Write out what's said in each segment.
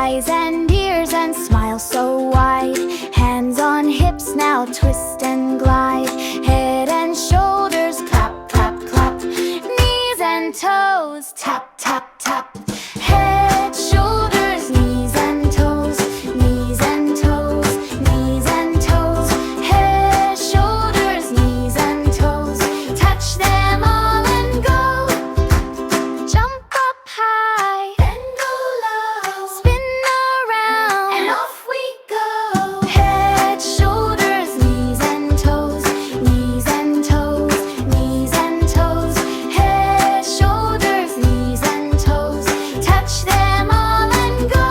Eyes and ears and smile so wide. Hands on hips, now twist and glide. Head and shoulders, clap, clap, clap. Knees and toes, tap, tap, tap. Head, shoulders, knees and toes. Knees and toes, knees and toes. Head, shoulders, knees and toes. Touch them all and go. Jump up high, then go low. Spin around, and off we go. Head, shoulders, knees and toes. Knees and toes, knees and toes. Head, shoulders, knees and toes. Touch them all and go.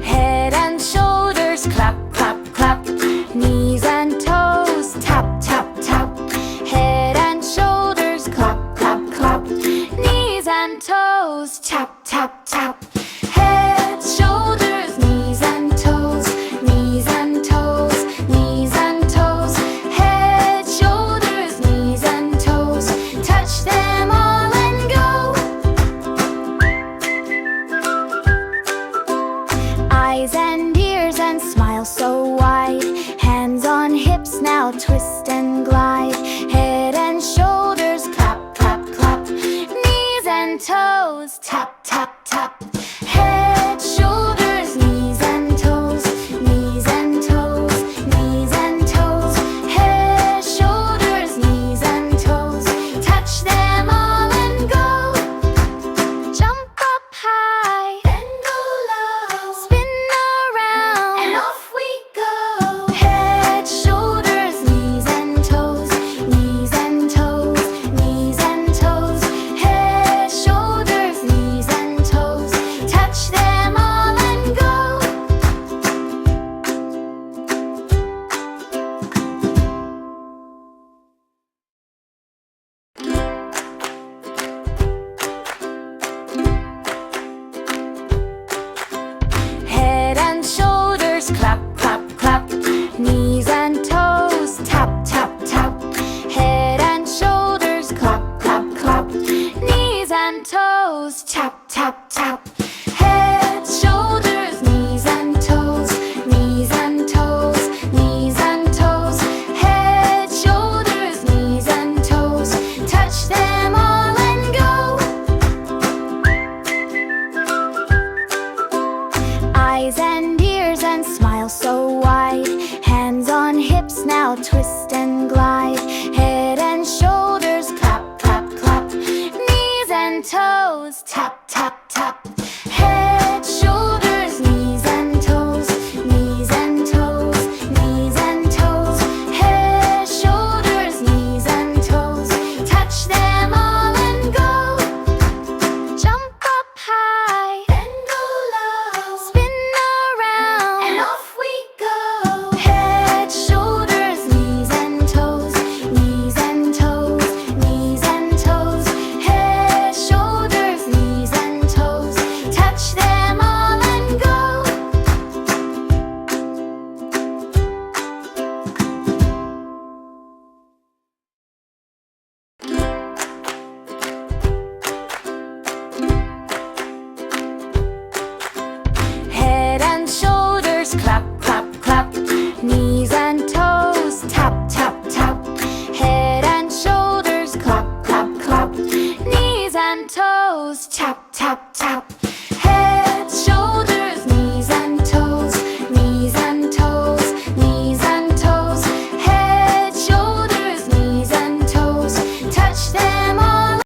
Head and shoulders, clap, clap, clap. Knees and toes, tap, tap, tap. Head and shoulders, clap, clap, clap. Knees and toes, tap, tap, tap. Head, shoulders, knees and toes. Knees and toes, knees and toes. Head, shoulders, knees and toes. Touch them all and go. Eyes and ears and smile so wide. Hands on hips, now twist and glide. Head and shoulders, clap, clap, clap. Knees and toes, tap, tap, tap. Head, shoulders, knees and toes. Knees and toes, knees and toes. Head, shoulders, knees and toes. Touch them all and go. Jump up high, then go low. Spin around, and off we go. Head, shoulders, knees and toes. Knees and toes, knees and toes. Head, shoulders, knees and toes. Touch them all and go. Head and shoulders, clap, clap, clap. Knees and toes, tap, tap, tap. Head and shoulders, clap, clap, clap. Knees and toes, tap, tap, tap. Head, shoulders, knees and toes. Knees and toes, knees and toes. Head, shoulders, knees and toes. Touch them all and go. Eyes and